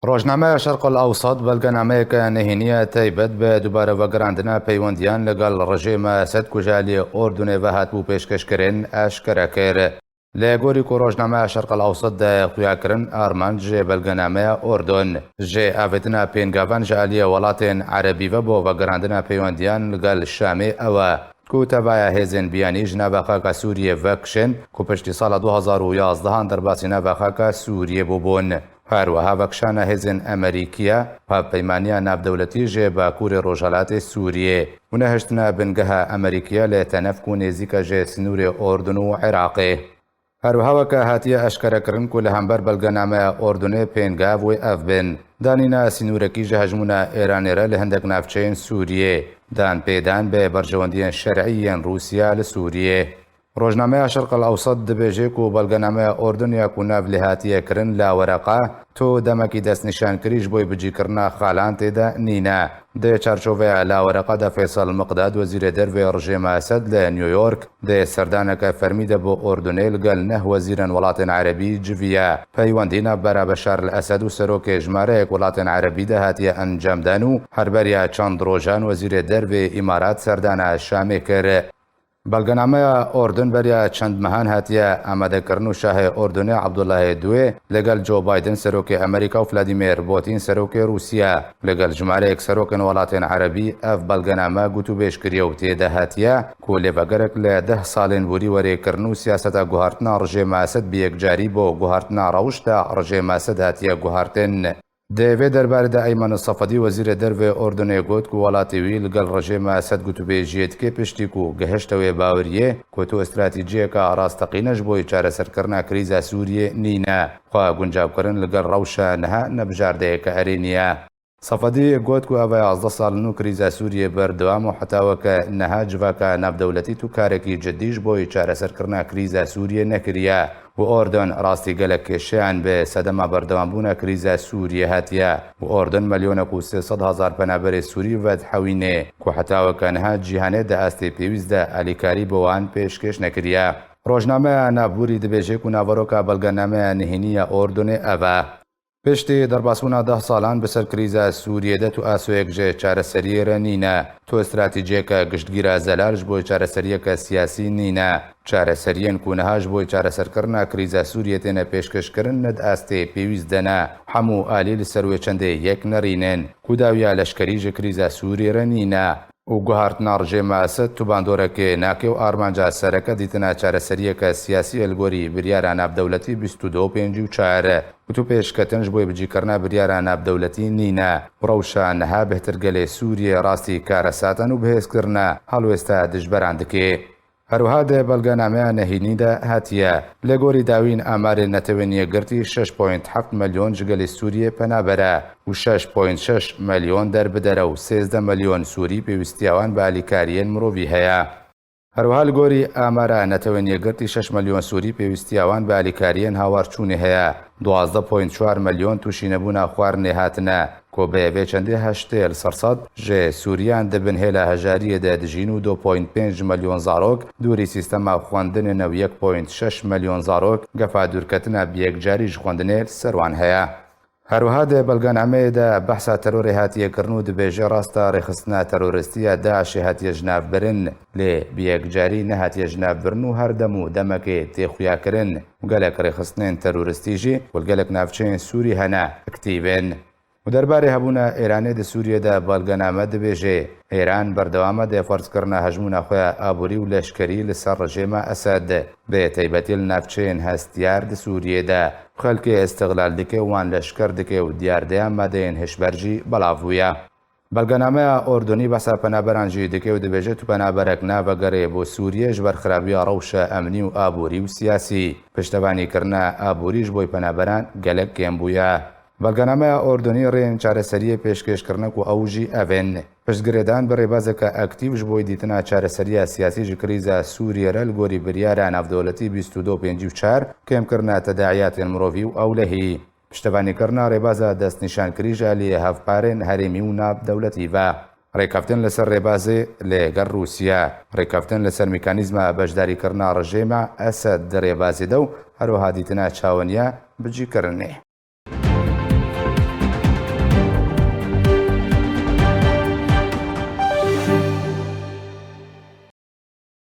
ڕۆژنامەیە شەرق الأوسط بەڵگەنامەیەکە نهێنیە تایبەت بە دووبارە وەگەڕاندنا پەیوەندیان لەگەڵ ڕژێمە سەد کوژالی ئۆردونێڤە هاتبوو پێشکەشکردن ئاشکرا کرد. لە گۆریکو ڕۆژنامەیە شەرق الأوسط دا خویاکردن ئارمان ژێ بەڵگەنامەیە ئۆردۆن ژێ ئاڤێتنا پێنگاڤان ژە ئالیە وڵاتێن عەرەبیڤە بۆ وەگەڕاندنا پەیوەندیان لەگەڵ شامێ ئەوە کوتەڤایە هێزن بیانی ژنەڤەخەکە سووریە ڤەکشن کو پشتی ساڵە 2011 دەرباسی نەڤەخەکە سووریە بووبوون. هەروەها بەکشانە هێزن ئەمریکیە پەیمانیە ناودەوڵەتی ژێ باکووری ڕۆژهەڵاتی سووریێ و نەهێشتنە بنگەها ئەمریکیە لە تەنەفک و نێزیکە ژێ سنوورێ ئۆردن و عێراقێ. هەروەهاوەکە هاتیە ئەشکەرەکردن و لە هەمبەر بەڵگەنامەیە ئۆردونێ پێنگاڤ وێ ئەف بن دانینا سنوورەکی ژە هەژمونە ئێرانێرە لە هەندێک ناوچەیەن سووریێ دان پێدان بێ بەرژەوەندیەن شەرعیەن رووسیا لە سووریێ. ڕۆژنامەیە شەرق الأوسط دەبێژێک و بەڵگەنامەیە ئۆردنیا و ناو لێ هاتیەکردن لاوەرەقا تۆ دەمەکی دەستنیشانکریش بۆی بجیکردنا خاڵان تێدا نینە. دێ چارچۆڤەیە لاوەرەقەدا فێسەڵ مقداد وەزیرە دەرێ ڕژێمە ئەسەد لە نیویۆرک دێ سەردانەکە فەرمیدە بۆ ئۆردونێ لەگەڵ نەه وەزیرن وڵاتێن عەرەبی جڤیە پەیوەندینە بەرە بەشار الئەسەد و سەرۆکێ ژمارەیەک وڵاتێن عەرەبیدا هاتیە ئەنجامدان و هەربەریە چەند ڕۆژان وەزیرە دەرێ ئیمارات سەردانە شامێ کرد. بەڵگەنامەیە ئۆردن بەریە چەند مەهان هاتیە ئامادەکردن و شاهێ ئۆردونێ عەبدوڵڵاهی دوێ لەگەڵ جۆ بایدن سەرۆکی ئەمریکا و ڤلادیمیر پۆتین سەرۆکی رووسیا لەگەڵ ژمارەیەک سەرۆکن وڵاتێن عەرەبی ئەف بەڵگەنامە گوت و بێشکریە و تێدا هاتیە کۆ لێڤەگەرێک لە 10 ساڵێن بوری وەرێکردن و سیاسەتە گوهارتنا ڕژێمە ئەسەد بەیەکجاری بۆ گوهارتنا ڕەوشتە ڕژێمە ئەسەد هاتیە گوهارتن. دەیەوێ دەربارەدا ئەیمەن سەفەدی وەزیرە دەرێ ئۆردنێ گوت و وڵاتی وی لەگەڵ ڕژێمە ئەسەد گوتوبێژیەتکێ پشتیک و گەهشتەوەی باوریێ کۆتۆ ئەستراتیجیەکە ئاراستەقینەش بۆی چارەسەرکردنا کریزە سووریێ نینە خوا گونجاوکردن لەگەڵ ڕەوشە نەها نەبژاردەیەکە هەرێنیە. سەفەدی گوت و ئەوە 11 ساڵ و کریزە سووریێ بەردەوام و حتاوەکە نەها جڤاکە ناودەوڵەتی و کارێکی جدیش بۆی چارەسەرکردنا کریزە سووریێ نەکریە و ئۆردن ڕاستی گەلە کێشیان بێ سەدەما بەردەوامبوونە کریزە سووریە هاتیە و ئۆردن مەلیۆنە و 300,000 پەنابەری سووری ڤەد حەوینێ کو حتاوەکە نەها جیهانێ دە ئاستی پێویستە ئەلیکاری بۆوان پێشکەش نەکریە. ڕۆژنامەیە نابووری دەبێژێک و ناڤەرۆکە بەڵگەنامەیە نهێنیە ئۆردنێ ئەڤە پشتی دەرباسبوونا 10 ساڵان بەسەر کریزە سووریێدەت و ئاسۆیەک ژێ چارەسەریێرە نینە تۆ استراتیجیەکە گشتگیرە زەلارش بۆی چارەسەریەکە سیاسی نینە چارەسەریەن کوونەهاش بۆی چارەسەرکردنا کریزە سووریە تێنە پێشکەشکردن نەت ئاستێ پێویست دەنا هەموو ئالی لەسەروێ چەندێ یەک نەڕینێن کوداویە لەشکەریژە کریزە سووریێرە نینە و گوهارتنا ڕژێمە ئەسەد تو باندۆرەکێ ناکێ و ئارمانجا سەرەکە دیتنە چارەسەریەکە سیاسی ئەلگۆری بریارە ناودەوڵەتی 2254 وتو پێشکەتنش بۆی بجیکردنا بریارە ناودەوڵەتی نینە ڕەوشە نەها بهتر گەلێ سووریە ڕاستی کارەساتەن و بەهێزکردنا هەڵوێستا دژبەران دکێ. هەروها دێ بەڵگەنامەیە نەهینیدا هاتیە لە گۆری داوین ئامارێ نەتەوێنیە گرتی 6.7 مەلیۆن جگەلی سووریە پەنابەرە و 6.6 مەلیۆن دەربدەرە و 13 مەلیۆن سووری پێویستیاوان بە ئالیکاریەن مرۆڤی هەیە. هەروها لە گۆری ئامارە نەتەوێنیە گرتی 6 مەلیۆن سووری پێویستیاوان بە ئالیکاریەن هاوارچوونی هەیە 12.4 مەلیۆن تووشی نەبوونا خواردنێ هاتنە کۆ بەیەوێ چەندێ هەشتێل سەرسەد ژێ سووریان دەبن هێلە هەژاریەدا دژین و 2.5 مەلیۆن زارۆک دووری سیستەما خوێندنێنە و 1.6 مەلیۆن زارۆک گەفا دوورکەتنە بەیەکجاریش خوێندنێ سەروان هەیە. هەروها دێ بەڵگەنامەیەدا بەحسا تەرۆری هاتیەکردن و دەبێژە ڕاستە ڕێخستنە تەرۆریستیە داعشی هاتیە ژناڤبرن لێ بەیەکجاری نەهاتیە ژناڤبرن و هەردەم و دەمەکێ تێخویاکردن و گەلێک ڕێخستنێن تەرۆریستیژی وەلگەلێک ناوچەیەن سووری هەنا ئەکتیڤن. و دەربارەی هەبوونە ئێرانێ دە سووریەدا بەڵگەنامە دەبێژێ ئێران بەردەوامە دێفەرزکردنە هەژمونە خۆیان ئابووری و لەشکەری لەسەر ڕژێمە ئەسەد بێ تایبەتی لە ناوچەیەن هەستیار دە سووریێدا خەڵکی ئێستیغلال دکێ وان لەشکەر دکێ و دیاردەیان مادەیەن هێشبەرجی بەڵاوبوویە. بەڵگەنامەیە ئۆردنی بەسا پەنابەرانجی دکێ و دەبێژێت و پەنابەرێک ناڤەگەڕێ بۆ سووریەش بەرخراپیە ڕەوشە ئەمنی و ئابووری و سیاسی پشتەوانیکردنە ئابووریش بۆی پەنابەران گەلک کێم بوویە. بەڵگەنامەیە ئۆردنی ڕێن چارەسەریە پێشکەشکردنەک و ئەوژی ئەڤێن پشتگرێدان بە ڕێبازەکە ئەکتیڤش بۆی دیتنە چارەسەریە سیاسیژی کریزە سووریێرە لە گۆری بریارە ناودەوڵەتی 2254 کێمکردنە تەداعیاتێن مرۆڤی و ئەولەهی پشتەوانیکردنا ڕێبازە دەستنیشانکریژە لێ هەفپارێن هەرێمی و ناودەوڵەتیڤە ڕێکەوتن لەسەر ڕێبازێ لەگەڵ رووسیا ڕێکەوتن لەسەر میکانیزمە بەشداریکردنا ڕژێمە ئەسەد دەڕێبازیدە و هەروەها دیتنە چاوەنیە بجیکردنێ.